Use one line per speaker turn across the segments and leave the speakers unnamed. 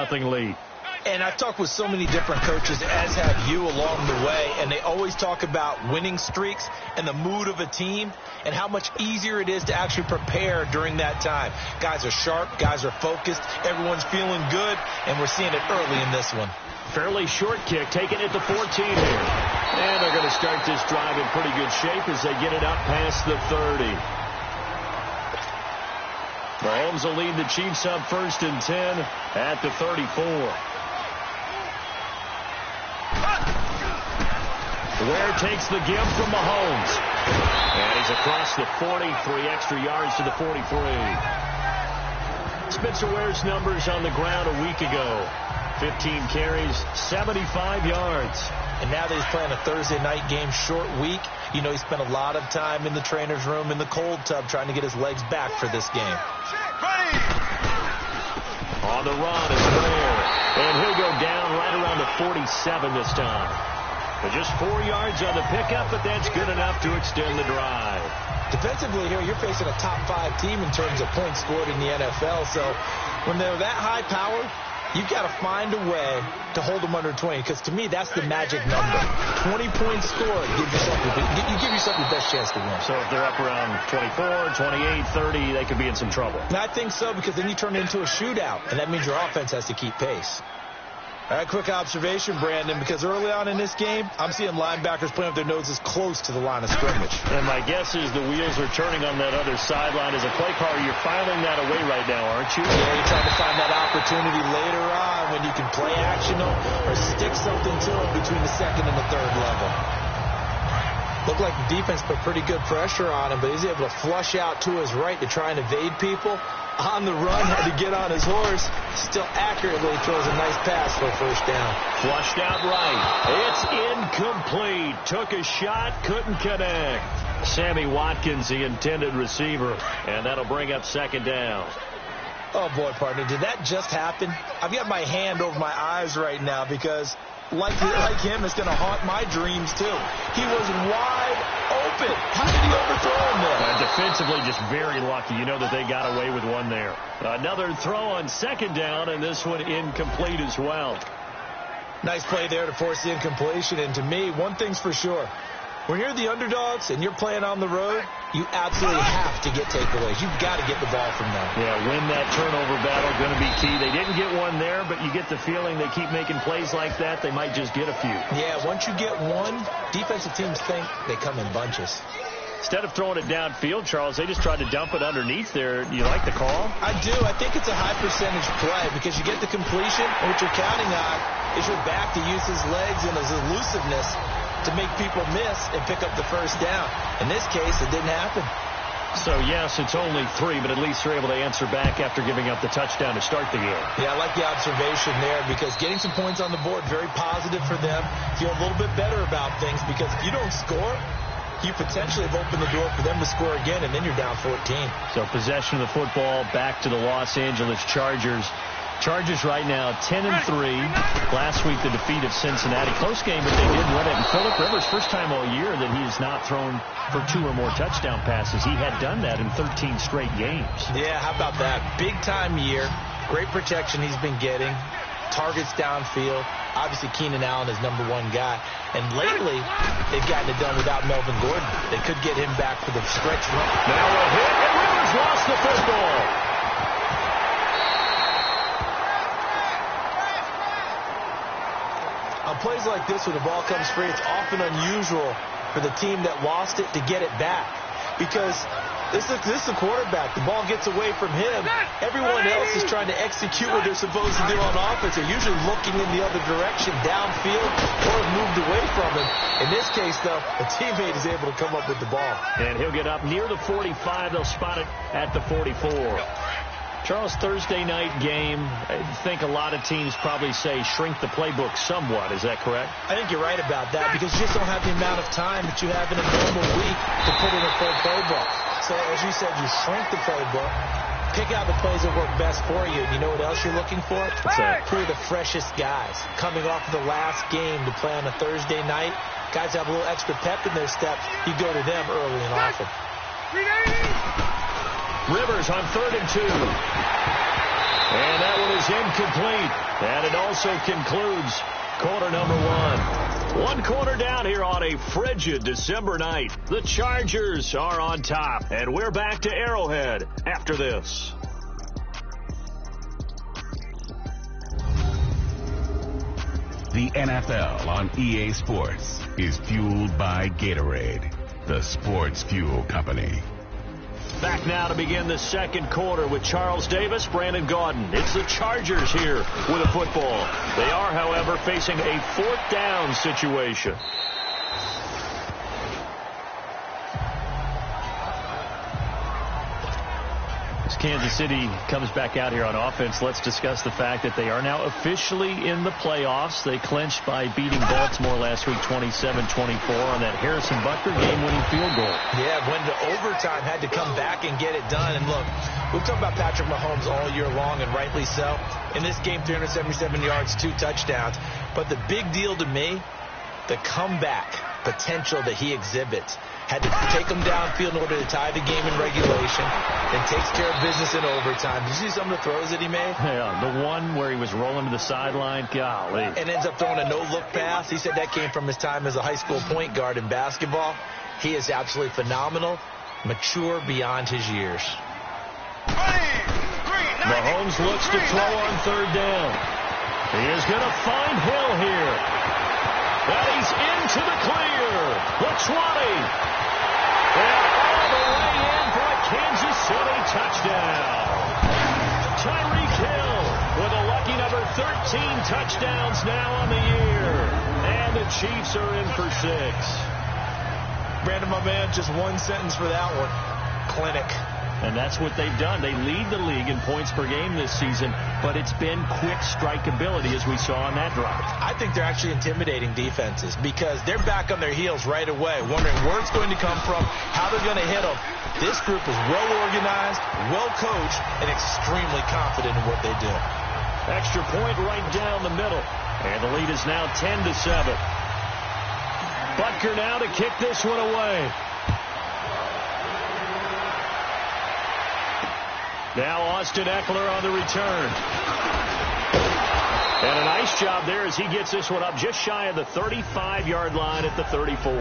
3-0 lead.
And I've talked with so many different coaches, as have you, along the way, and they always talk about winning streaks and the mood of a team and how much easier it is to actually prepare during that time. Guys are sharp, guys are focused, everyone's feeling good, and we're seeing it early in this one.
Fairly short kick, taking it to 14 here. And they're going to start this drive in pretty good shape as they get it up past the 30. Mahomes will lead the Chiefs up 1st and 10 at the 34. Ware takes the give from Mahomes. And he's across the 40, 3 extra yards to the 43. Spencer Ware's numbers on the ground a week ago. 15 carries, 75 yards.
And now that he's playing a Thursday night game, short week, you know he spent a lot of time in the trainer's room, in the cold tub, trying to get his legs back for this game.
On the run is Ware. And he'll go down right around the 47 this time. But just 4 yards on the pickup, but that's good enough to extend the drive.
Defensively here, you're facing a top 5 team in terms of points scored in the NFL. So when they're that high power, you've got to find a way to hold them under 20, because to me, that's the magic number. 20 points scored, you give yourself your best chance to win.
So if they're up around 24, 28, 30, they could be in some trouble.
And I think so, because then you turn it into a shootout, and that means your offense has to keep pace. All right, quick observation, Brandon, because early on in this game, I'm seeing linebackers playing with their noses close to the line of scrimmage.
And my guess is the wheels are turning on that other sideline. As a play caller, you're filing that away right now, aren't you?
Yeah, you're trying to find that opportunity later on when you can play actional or stick something to them between the 2nd and the 3rd level. Looked like the defense put pretty good pressure on him, but he's able to flush out to his right to try and evade people. On the run, had to get on his horse. Still accurately throws a nice pass for a 1st down.
Flushed out right. It's incomplete. Took a shot, couldn't connect. Sammy Watkins, the intended receiver, and that'll bring up 2nd down.
Oh, boy, partner, did that just happen? I've got my hand over my eyes right now because, like him, it's going to haunt my dreams, too. He was wide open. How did he overthrow him there?
Defensively, just very lucky. You know that they got away with one there. Another throw on 2nd down, and this one incomplete as well.
Nice play there to force the incompletion. And to me, one thing's for sure. When you're the underdogs and you're playing on the road, you absolutely have to get takeaways. You've got to get the ball from them.
Yeah, win that turnover battle, going to be key. They didn't get one there, but you get the feeling they keep making plays like that, they might just get a few.
Yeah, once you get one, defensive teams think they come in bunches.
Instead of throwing it downfield, Charles, they just tried to dump it underneath there. You like the call?
I do. I think it's a high percentage play because you get the completion, and what you're counting on is your back to use his legs and his elusiveness to make people miss and pick up the 1st down. In this case, it didn't happen.
So, yes, it's only 3, but at least they're able to answer back after giving up the touchdown to start the game.
Yeah, I like the observation there because getting some points on the board, very positive for them. Feel a little bit better about things because if you don't score, you potentially have opened the door for them to score again, and then you're down 14. So
possession of the football back to the Los Angeles Chargers. Chargers right now 10-3. Last week the defeat of Cincinnati. Close game, but they did win it. And Phillip Rivers, first time all year that he has not thrown for 2 or more touchdown passes. He had done that in 13 straight games.
Yeah, how about that? Big time year. Great protection he's been getting. Targets downfield. Obviously Keenan Allen is #1 guy. And lately, they've gotten it done without Melvin Gordon. They could get him back for the stretch run.
Now a hit, and Rivers lost the football.
On plays like this, when the ball comes free, it's often unusual for the team that lost it to get it back. Because this is the quarterback. The ball gets away from him. Everyone else is trying to execute what they're supposed to do on offense. They're usually looking in the other direction, downfield, or have moved away from him. In this case, though, a teammate is able to come up with the ball.
And he'll get up near the 45. They'll spot it at the 44. Charles, Thursday night game, I think a lot of teams probably say shrink the playbook somewhat. Is that correct?
I think you're right about that because you just don't have the amount of time that you have in a normal week to put in a full playbook. So, as you said, you shrink the playbook, pick out the plays that work best for you. And you know what else you're looking for? Who are the freshest guys coming off of the last game to play on a Thursday night? Guys have a little extra pep in their step. You go to them early and often.
Rivers on 3rd and 2. And that one is incomplete. And it also concludes quarter number one. One quarter down here on a frigid December night. The Chargers are on top. And we're back to Arrowhead after this.
The NFL on EA Sports is fueled by Gatorade, the sports fuel company.
Back now to begin the second quarter with Charles Davis, Brandon Gaudin. It's the Chargers here with a football. They are, however, facing a fourth down situation. As Kansas City comes back out here on offense, let's discuss the fact that they are now officially in the playoffs. They clinched by beating Baltimore last week 27-24 on that Harrison Butker game-winning field goal.
Yeah, went to overtime, had to come back and get it done. And look, we've talked about Patrick Mahomes all year long, and rightly so. In this game, 377 yards, 2 touchdowns. But the big deal to me, the comeback potential that he exhibits. Had to take him downfield in order to tie the game in regulation, and takes care of business in overtime. Did you see some of the throws that he made?
Yeah, the one where he was rolling to the sideline, golly.
And ends up throwing a no-look pass. He said that came from his time as a high school point guard in basketball. He is absolutely phenomenal, mature beyond his years.
Mahomes looks to throw on third down. He is going to find Hill here. But he's into the clear. The 20. And all the way in for a Kansas City touchdown. Tyreek Hill with a lucky number 13 touchdowns now on the year. And the Chiefs are in for 6.
Brandon, my man, just one sentence for that one. Clinic.
And that's what they've done. They lead the league in points per game this season, but it's been quick strikeability as we saw on that drive.
I think they're actually intimidating defenses because they're back on their heels right away, wondering where it's going to come from, how they're going to hit them. This group is well organized, well coached, and extremely confident in what they do.
Extra point right down the middle. And the lead is now 10-7. Butker now to kick this one away. Now Austin Eckler on the return. And a nice job there as he gets this one up just shy of the 35-yard line at the 34.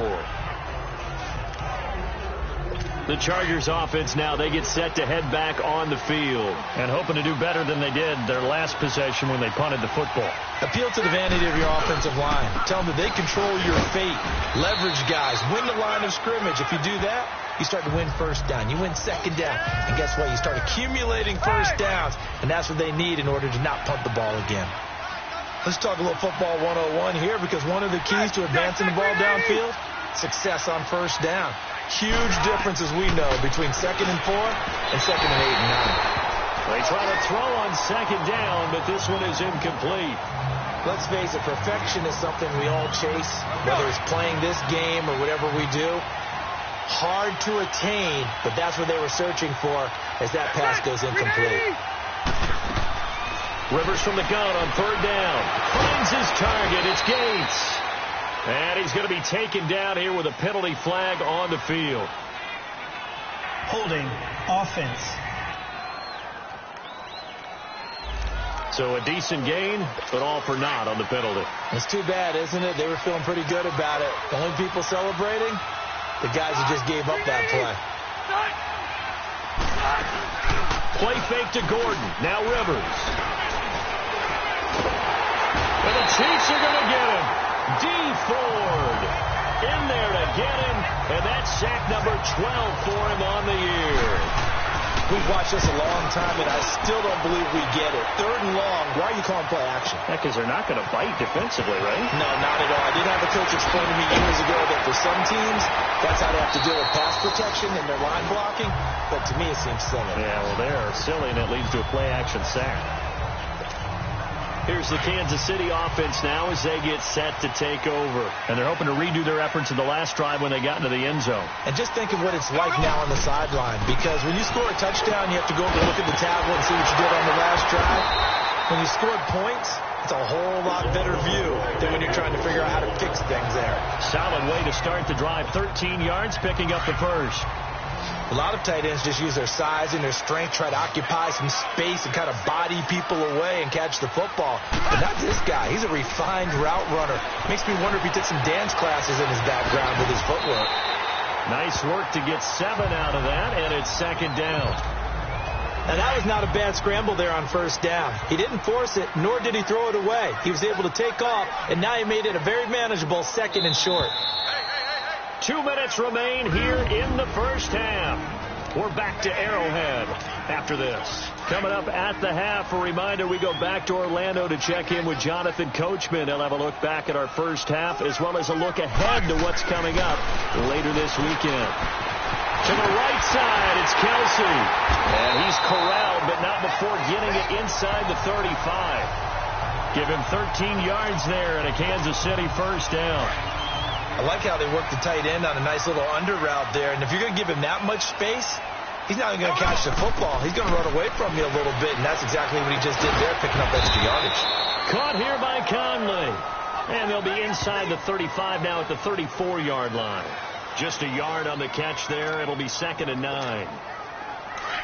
The Chargers offense now, they get set to head back on the field and hoping to do better than they did their last possession when they punted the football.
Appeal to the vanity of your offensive line. Tell them that they control your fate. Leverage guys. Win the line of scrimmage. If you do that, you start to win first down. You win second down. And guess what? You start accumulating first downs. And that's what they need in order to not punt the ball again. Let's talk a little football 101 here because one of the keys to advancing the ball downfield, success on first down. Huge difference, as we know, between 2nd and 4 and 2nd and 8 and 9.
They try to throw on second down, but this one is incomplete.
Let's face it, perfection is something we all chase, whether it's playing this game or whatever we do. Hard to attain, but that's what they were searching for as that pass goes incomplete.
Rivers from the gun on third down. Finds his target. It's Gates. And he's going to be taken down here with a penalty flag on the field.
Holding offense.
So a decent gain, but all for naught on the penalty.
It's too bad, isn't it? They were feeling pretty good about it. The only people celebrating, the guys who just gave up that play.
Play fake to Gordon. Now Rivers. And the Chiefs are going to get him. D. Ford in there to get him, and that's sack number 12 for him on the year.
We've watched this a long time, and I still don't believe we get it. 3rd and long, why are you calling play action?
Because they're not going to bite defensively, right?
No, not at all. I did have a coach explain to me years ago that for some teams, that's how they have to deal with pass protection and their line blocking, but to me it seems silly.
Yeah, well, they are silly, and it leads to a play action sack. Here's the Kansas City offense now as they get set to take over. And they're hoping to redo their efforts in the last drive when they got into the end zone.
And just think of what it's like now on the sideline. Because when you score a touchdown, you have to go over and look at the tablet and see what you did on the last drive. When you scored points, it's a whole lot better view than when you're trying to figure out how to fix things there.
Solid way to start the drive. 13 yards, picking up the first.
A lot of tight ends just use their size and their strength, try to occupy some space and kind of body people away and catch the football. But not this guy. He's a refined route runner. Makes me wonder if he took some dance classes in his background with his footwork.
Nice work to get 7 out of that, and it's second down.
And that was not a bad scramble there on first down. He didn't force it, nor did he throw it away. He was able to take off, and now he made it a very manageable second and short.
2 minutes remain here in the first half. We're back to Arrowhead after this. Coming up at the half, a reminder, we go back to Orlando to check in with Jonathan Coachman. He'll have a look back at our first half as well as a look ahead to what's coming up later this weekend. To the right side, it's Kelsey. And he's corralled, but not before getting it inside the 35. Give him 13 yards there and a Kansas City first down.
I like how they work the tight end on a nice little under route there. And if you're going to give him that much space, he's not even going to catch the football. He's going to run away from you a little bit, and that's exactly what he just did there, picking up extra yardage.
Caught here by Conley. And they'll be inside the 35 now at the 34-yard line. Just a yard on the catch there. It'll be 2nd and 9.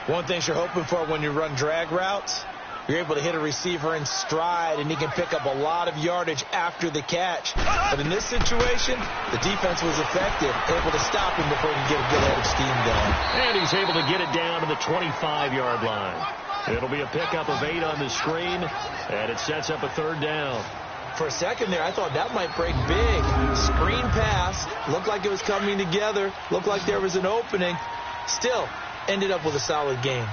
One thing you're hoping for when you run drag routes, you're able to hit a receiver in stride, and he can pick up a lot of yardage after the catch. But in this situation, the defense was effective, able to stop him before he could get a good head of steam going.
And he's able to get it down to the 25-yard line. It'll be a pickup of 8 on the screen, and it sets up a 3rd down.
For a second there, I thought that might break big. Screen pass, looked like it was coming together, looked like there was an opening. Still, ended up with a solid game.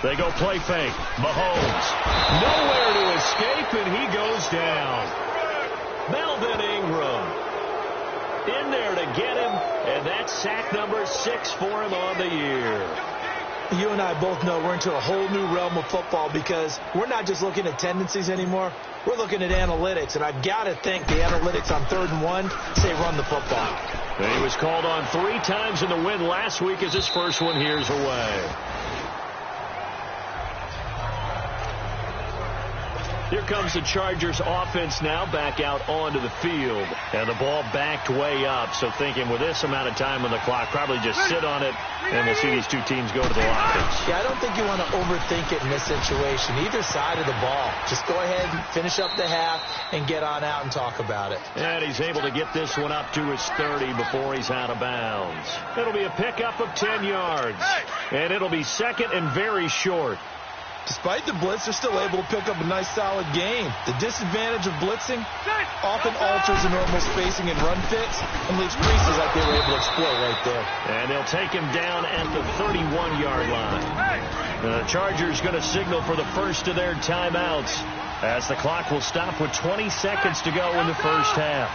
They go play fake. Mahomes. Nowhere to escape, and he goes down. Melvin Ingram in there to get him, and that's sack number 6 for him on the year.
You and I both know we're into a whole new realm of football because we're not just looking at tendencies anymore. We're looking at analytics, and I've got to think the analytics on 3rd and 1 say run the football.
And he was called on 3 times in the win last week as his first one here's away. Here comes the Chargers offense now back out onto the field. And the ball backed way up. So thinking with this amount of time on the clock, probably just sit on it, and we'll see these two teams go to the lockers.
Yeah, I don't think you want to overthink it in this situation. Either side of the ball. Just go ahead and finish up the half and get on out and talk about it.
And he's able to get this one up to his 30 before he's out of bounds. It'll be a pickup of 10 yards. And it'll be 2nd and very short.
Despite the blitz, they're still able to pick up a nice solid game. The disadvantage of blitzing often alters the normal spacing and run fits and leaves creases like they were able to exploit right there.
And they'll take him down at the 31-yard line. The Chargers going to signal for the first of their timeouts as the clock will stop with 20 seconds to go in the first half.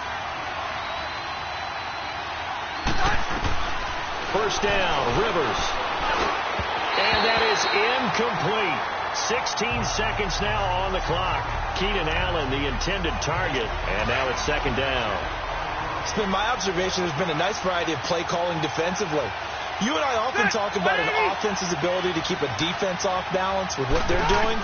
First down, Rivers. And that is incomplete. 16 seconds now on the clock. Keenan Allen, the intended target, and now it's 2nd down.
It's been my observation there's been a nice variety of play calling defensively. You and I often talk about an offense's ability to keep a defense off balance with what they're doing.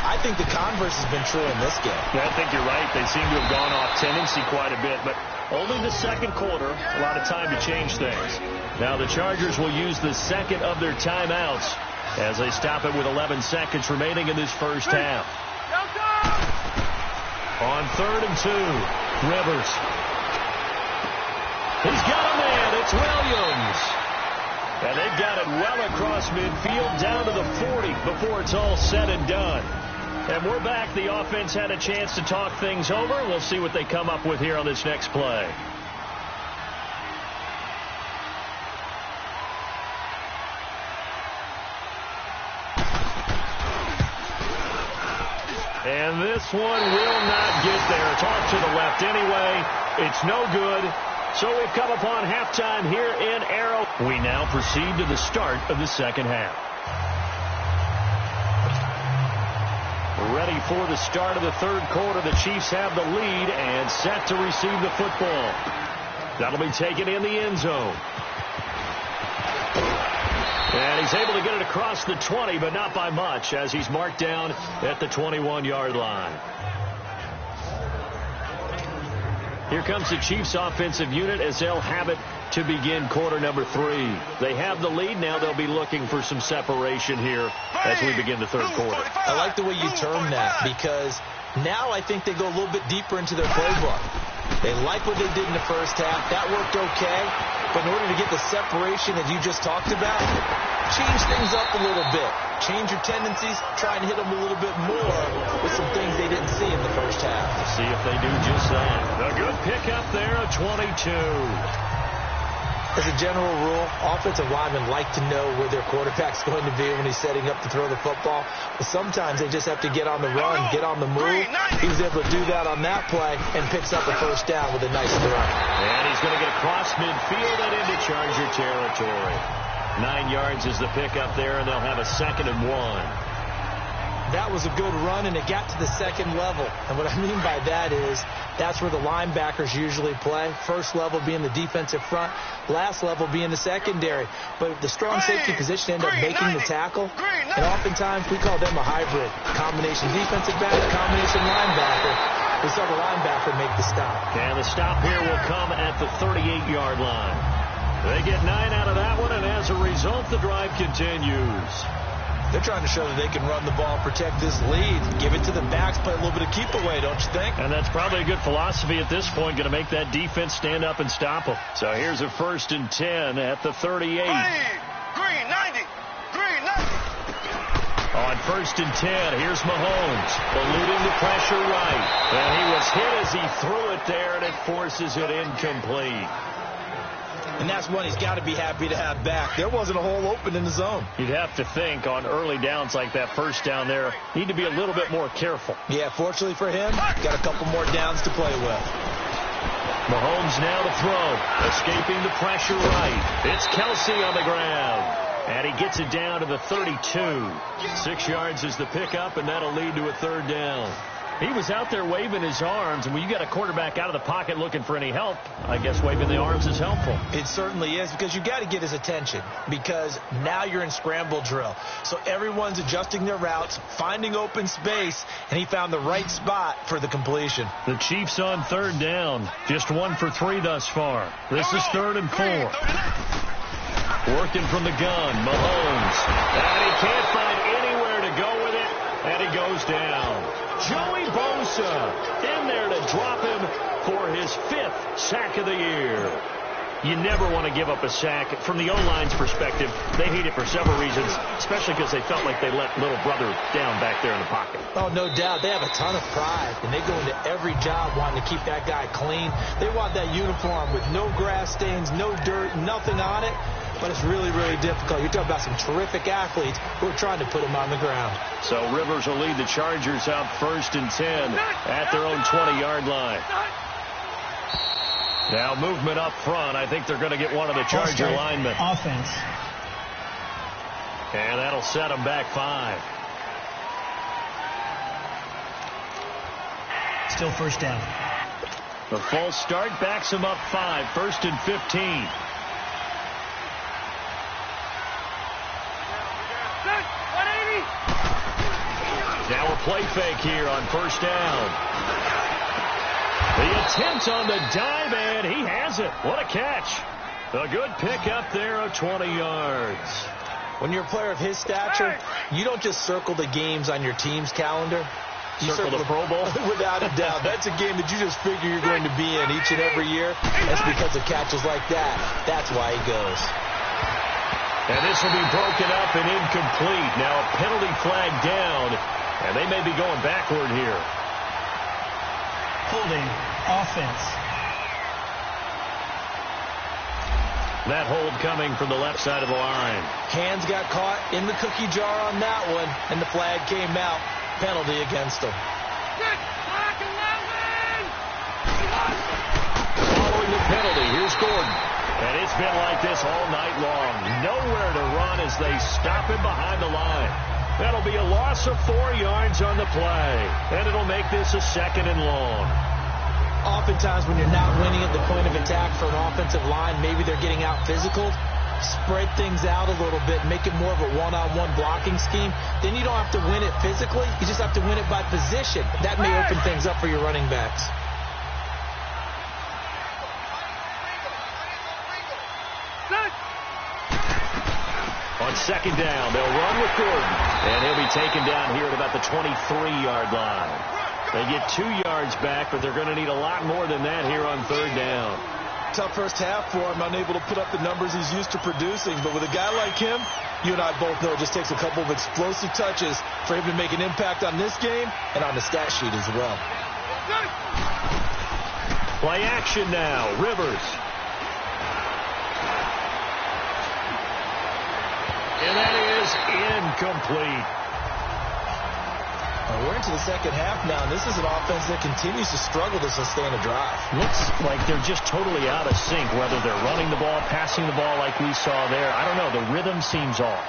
I think the converse has been true in this game.
I think you're right. They seem to have gone off tendency quite a bit, but only the second quarter, a lot of time to change things. Now the Chargers will use the second of their timeouts as they stop it with 11 seconds remaining in this first half. On 3rd and 2, Rivers. He's got a man. It's Williams. And they've got it well across midfield down to the 40 before it's all said and done. And we're back. The offense had a chance to talk things over. We'll see what they come up with here on this next play. And this one will not get there. It's off to the left anyway. It's no good. So we've come upon halftime here in Arrow. We now proceed to the start of the second half. Ready for the start of the third quarter. The Chiefs have the lead and set to receive the football. That'll be taken in the end zone. And he's able to get it across the 20, but not by much, as he's marked down at the 21-yard line. Here comes the Chiefs offensive unit as they'll have it to begin quarter number 3. They have the lead now. They'll be looking for some separation here as we begin the third quarter.
I like the way you term that, because now I think they go a little bit deeper into their playbook. They like what they did in the first half. That worked okay. But in order to get the separation that you just talked about, change things up a little bit. Change your tendencies. Try and hit them a little bit more with some things they didn't see in the first half.
We'll see if they do just that. A good pickup there, a 22.
As a general rule, offensive linemen like to know where their quarterback's going to be when he's setting up to throw the football. But sometimes they just have to get on the run, get on the move. He was able to do that on that play and picks up a first down with a nice throw.
And he's going to get across midfield and into Charger territory. 9 yards is the pickup there, and they'll have a 2nd and 1.
That was a good run, and it got to the second level. And what I mean by that is that's where the linebackers usually play. First level being the defensive front, last level being the secondary. But the strong safety position ended up making the tackle, and oftentimes we call them a hybrid. Combination defensive back, combination linebacker. We saw the linebacker make the stop.
And the stop here will come at the 38-yard line. They get 9 out of that one, and as a result, the drive continues.
They're trying to show that they can run the ball and protect this lead. Give it to the backs, play a little bit of keep away, don't you think?
And that's probably a good philosophy at this point, going to make that defense stand up and stop them. So here's a 1st and 10 at the 38.
Green 90. Green 90.
On 1st and 10, here's Mahomes, eluding the pressure right. And he was hit as he threw it there, and it forces it incomplete.
And that's one he's got to be happy to have back. There wasn't a hole open in the zone.
You'd have to think on early downs like that first down there, need to be a little bit more careful.
Yeah, fortunately for him, got a couple more downs to play with.
Mahomes now to throw, escaping the pressure right. It's Kelsey on the ground. And he gets it down to the 32. 6 yards is the pickup, and that'll lead to a 3rd down. He was out there waving his arms, and when you got a quarterback out of the pocket looking for any help, I guess waving the arms is helpful.
It certainly is, because you got to get his attention, because now you're in scramble drill. So everyone's adjusting their routes, finding open space, and he found the right spot for the completion.
The Chiefs on 3rd down, just 1 for 3 thus far. This is 3rd and 4. Working from the gun, Mahomes, and he can't find anywhere to go with it, and he goes down. Joey Bosa in there to drop him for his 5th sack of the year. You never want to give up a sack. From the O-line's perspective, they hate it for several reasons, especially because they felt like they let little brother down back there in the pocket.
Oh, no doubt. They have a ton of pride, and they go into every job wanting to keep that guy clean. They want that uniform with no grass stains, no dirt, nothing on it. But it's really, really difficult. You're talking about some terrific athletes who are trying to put him on the ground.
So Rivers will lead the Chargers out 1st and 10 at their own 20-yard line. Now movement up front. I think they're going to get one of the Charger linemen.
Offense.
And that'll set them back 5.
Still 1st down.
The false start backs them up 5. 1st and 15. Now a play fake here on 1st down. The attempt on the dive, and he has it. What a catch. A good pickup there of 20 yards.
When you're a player of his stature, you don't just circle the games on your team's calendar. You
circle the Pro Bowl?
Without a doubt. That's a game that you just figure you're going to be in each and every year. That's because of catches like that. That's why he goes.
And this will be broken up and incomplete. Now a penalty flag down, and they may be going backward here.
Holding. Offense.
That hold coming from the left side of the line.
Hands got caught in the cookie jar on that one, and the flag came out. Penalty against him.
Following the penalty, here's Gordon. And it's been like this all night long. Nowhere to run as they stop him behind the line. That'll be a loss of 4 yards on the play. And it'll make this a 2nd and long.
Oftentimes when you're not winning at the point of attack for an offensive line, maybe they're getting out physical. Spread things out a little bit, make it more of a one-on-one blocking scheme. Then you don't have to win it physically. You just have to win it by position. That may open things up for your running backs.
On second down, they'll run with Gordon. And he'll be taken down here at about the 23-yard line. They get 2 yards back, but they're going to need a lot more than that here on third down.
Tough first half for him, unable to put up the numbers he's used to producing. But with a guy like him, you and I both know it just takes a couple of explosive touches for him to make an impact on this game and on the stat sheet as well.
Play action now. Rivers. And that is incomplete.
We're into the second half now, and this is an offense that continues to struggle to sustain a drive.
Looks like they're just totally out of sync, whether they're running the ball, passing the ball like we saw there. I don't know. The rhythm seems off.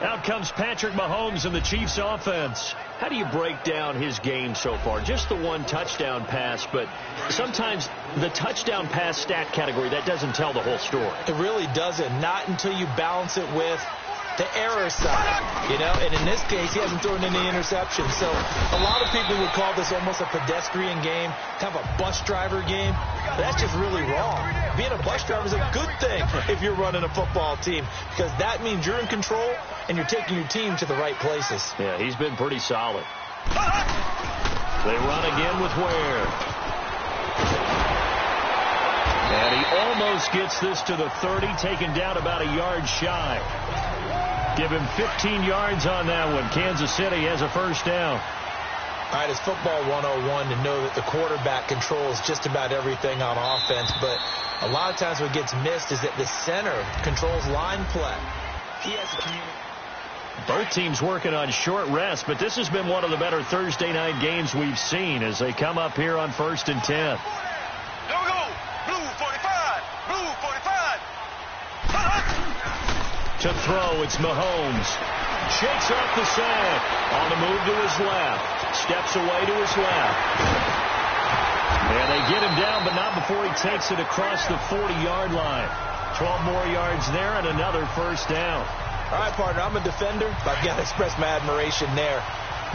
Out comes Patrick Mahomes in the Chiefs offense. How do you break down his game so far? Just the one touchdown pass, but sometimes the touchdown pass stat category, that doesn't tell the whole story.
It really doesn't. Not until you balance it with the error side, you know, and in this case, he hasn't thrown any interceptions. So a lot of people would call this almost a pedestrian game, kind of a bus driver game. But that's just really wrong. Being a bus driver is a good thing if you're running a football team, because that means you're in control and you're taking your team to the right places.
Yeah, he's been pretty solid. They run again with Ware. And he almost gets this to the 30, taken down about a yard shy. Give him 15 yards on that one. Kansas City has a first down.
All right, it's football 101 to know that the quarterback controls just about everything on offense, but a lot of times what gets missed is that the center controls line play. He has to communicate.
Both teams working on short rest, but this has been one of the better Thursday night games we've seen as they come up here on 1st and 10.
There we go. Blue 45. Blue 45.
To throw, it's Mahomes. Shakes off the sack. On the move to his left. Steps away to his left. And they get him down, but not before he takes it across the 40-yard line. 12 more yards there and another first down.
All right, partner, I'm a defender, but I've got to express my admiration there.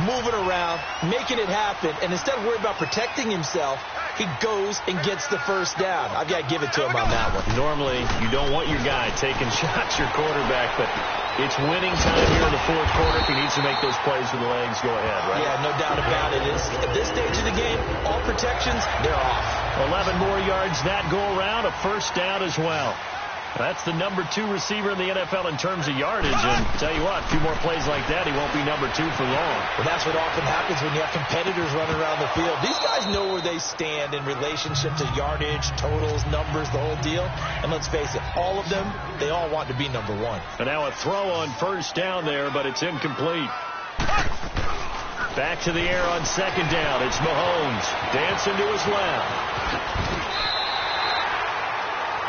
Moving around, making it happen, and instead of worrying about protecting himself, he goes and gets the first down. I've got to give it to him on that one.
Normally, you don't want your guy taking shots, your quarterback, but it's winning time here in the fourth quarter. If he needs to make those plays with the legs, go ahead, right?
Yeah, no doubt about it. At this stage of the game, all protections, they're off.
11 more yards that go around, a first down as well. That's the number 2 receiver in the NFL in terms of yardage. And tell you what, a few more plays like that, he won't be number 2 for long.
Well, that's what often happens when you have competitors running around the field. These guys know where they stand in relationship to yardage, totals, numbers, the whole deal. And let's face it, all of them, they all want to be number 1.
And now a throw on first down there, but it's incomplete. Back to the air on second down. It's Mahomes. Dancing to his left.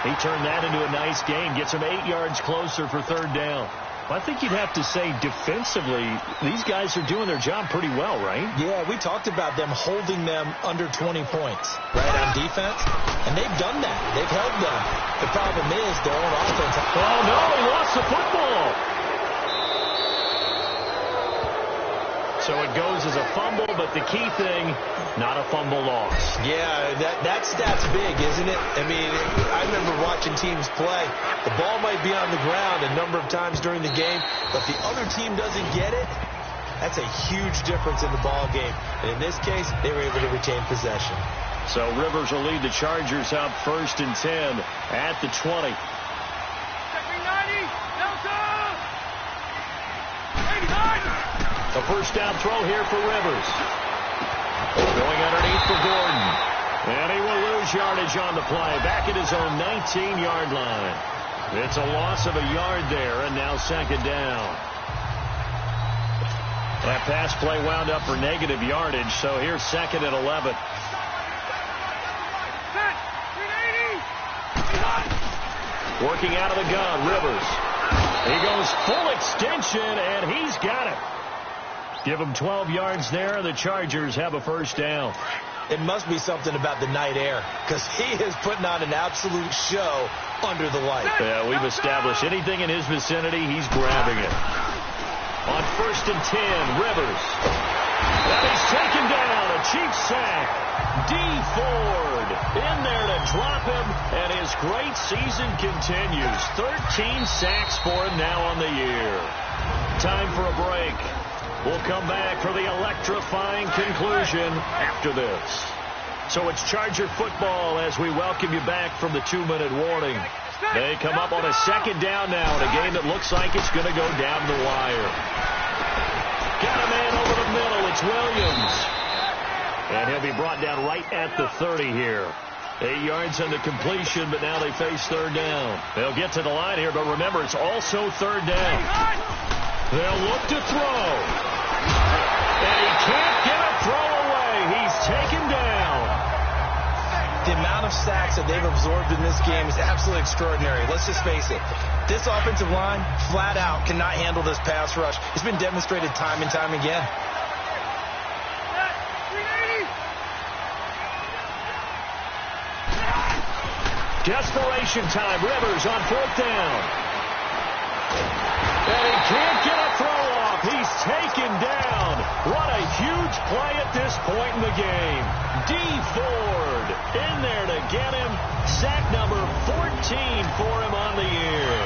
He turned that into a nice gain. Gets him 8 yards closer for third down. I think you'd have to say defensively, these guys are doing their job pretty well, right?
Yeah, we talked about them holding them under 20 points, right, on defense. And they've done that. They've held them. The problem is their own offense.
Oh, no, he lost the football. So it goes as a fumble, but the key thing, not a fumble loss.
Yeah, that stat's big, isn't it? I mean, I remember watching teams play. The ball might be on the ground a number of times during the game, but if the other team doesn't get it, that's a huge difference in the ball game. And in this case, they were able to retain possession.
So Rivers will lead the Chargers up 1st and 10 at the 20. A first down throw here for Rivers. Going underneath for Gordon. And he will lose yardage on the play. Back at his own 19-yard line. It's a loss of a yard there, and now second down. That pass play wound up for negative yardage, so here's second and 11. Working out of the gun, Rivers. He goes full extension, and he's got it. Give him 12 yards there, and the Chargers have a first down.
It must be something about the night air, because he is putting on an absolute show under the light.
Yeah, we've established anything in his vicinity, he's grabbing it. On 1st and 10, Rivers. And he's taken down, a cheap sack. D. Ford his great season continues. 13 sacks for him now on the year. Time for a break. We'll come back for the electrifying conclusion after this. So it's Charger football as we welcome you back from the 2-minute warning. They come up on a second down now in a game that looks like it's going to go down the wire. Got a man over the middle. It's Williams. And he'll be brought down right at the 30 here. 8 yards on the completion, but now they face third down. They'll get to the line here, but remember, it's also third down. They'll look to throw. And he can't get a throw away. He's taken down.
The amount of sacks that they've absorbed in this game is absolutely extraordinary. Let's just face it. This offensive line, flat out, cannot handle this pass rush. It's been demonstrated time and time again.
Desperation time. Rivers on fourth down. And he can't get a throw off. He's taken down. What a huge play at this point in the game. D. Ford in there to get him. Sack number 14 for him on the year.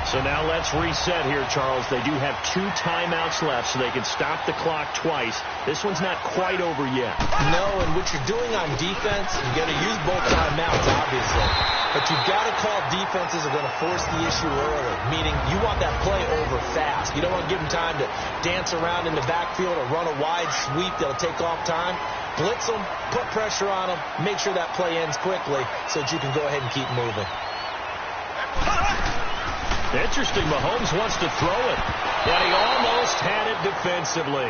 So now let's reset here, Charles. They do have 2 timeouts left, so they can stop the clock twice. This one's not quite over yet.
No, and what you're doing on defense, you got to use both timeouts, obviously. But you've got to call defenses are going to force the issue early, meaning you want that play over fast. You don't want to give them time to dance around in the backfield or run a wide sweep that'll take off time. Blitz them, put pressure on them, make sure that play ends quickly so that you can go ahead and keep moving.
Interesting, Mahomes wants to throw it, but he almost had it defensively.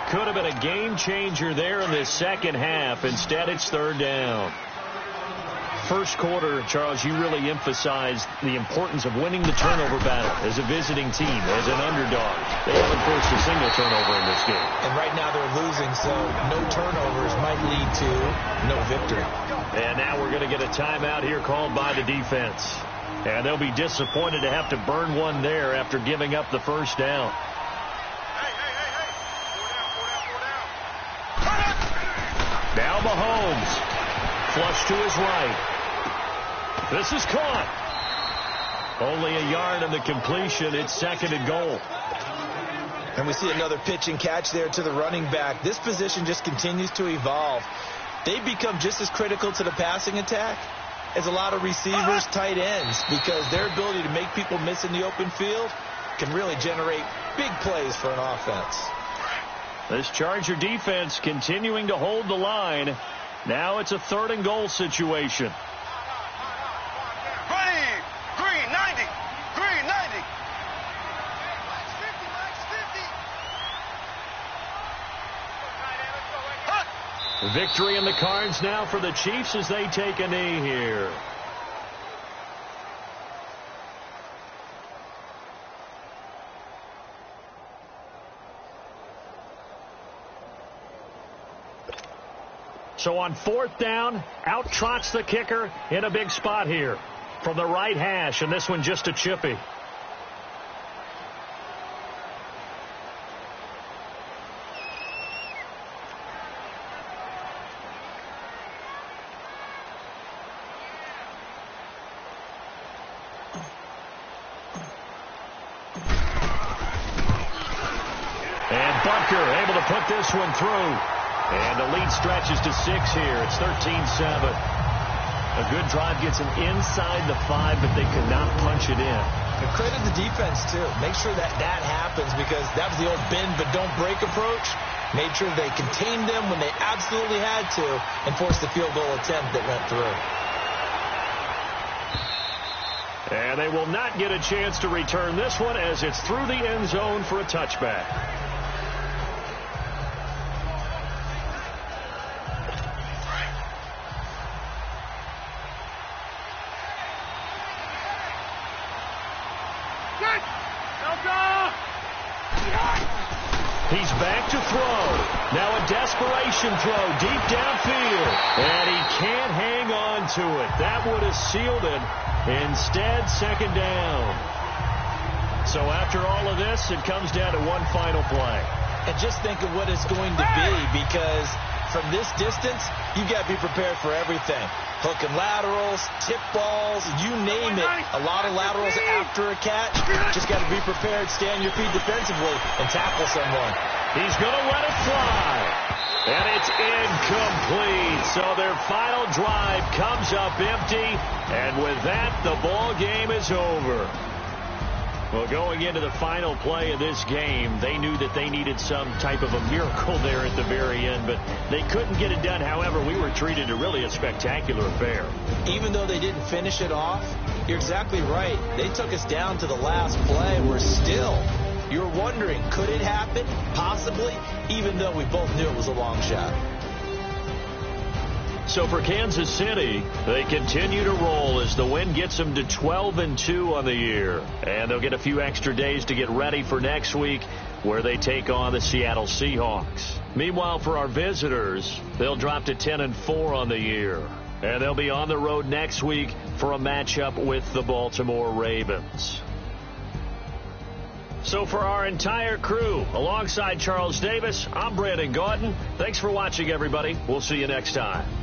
Could have been a game changer there in this second half. Instead, it's third down. First quarter, Charles, you really emphasized the importance of winning the turnover battle as a visiting team, as an underdog. They haven't forced a single turnover in this game.
And right now they're losing, so no turnovers might lead to no victory.
And now we're going to get a timeout here called by the defense. And they'll be disappointed to have to burn one there after giving up the first down. Now Mahomes. Flush to his right. This is caught. Only a yard on the completion. It's second and goal.
And we see another pitch and catch there to the running back. This position just continues to evolve. They become just as critical to the passing attack as a lot of receivers, tight ends, because their ability to make people miss in the open field can really generate big plays for an offense.
This Charger defense continuing to hold the line. Now it's a third and goal situation.
Green 90. Green 90.
Victory in the cards now for the Chiefs as they take a knee here. So on fourth down, out trots the kicker in a big spot here from the right hash, and this one just a chippy. And Butker able to put this one through. And the lead stretches to 6 here. It's 13-7. A good drive gets them inside the 5, but they could not punch it in.
And credit the defense, too. Make sure that happens, because that was the old bend but don't break approach. Made sure they contained them when they absolutely had to and forced the field goal attempt that went through.
And they will not get a chance to return this one as it's through the end zone for a touchback. He's back to throw. Now a desperation throw deep downfield. And he can't hang on to it. That would have sealed it. Instead, second down. So after all of this, it comes down to one final play.
And just think of what it's going to be, because from this distance, you got to be prepared for everything. Hook and laterals, tip balls, you name it. A lot of laterals after a catch. Just got to be prepared, stay on your feet defensively, and tackle someone.
He's going to let it fly. And it's incomplete. So their final drive comes up empty. And with that, the ball game is over. Well, going into the final play of this game, they knew that they needed some type of a miracle there at the very end, but they couldn't get it done. However, we were treated to really a spectacular affair.
Even though they didn't finish it off, you're exactly right. They took us down to the last play. We're still, you're wondering, could it happen? Possibly, even though we both knew it was a long shot.
So for Kansas City, they continue to roll as the win gets them to 12-2 on the year. And they'll get a few extra days to get ready for next week, where they take on the Seattle Seahawks. Meanwhile, for our visitors, they'll drop to 10-4 on the year. And they'll be on the road next week for a matchup with the Baltimore Ravens. So for our entire crew, alongside Charles Davis, I'm Brandon Gaudin. Thanks for watching, everybody. We'll see you next time.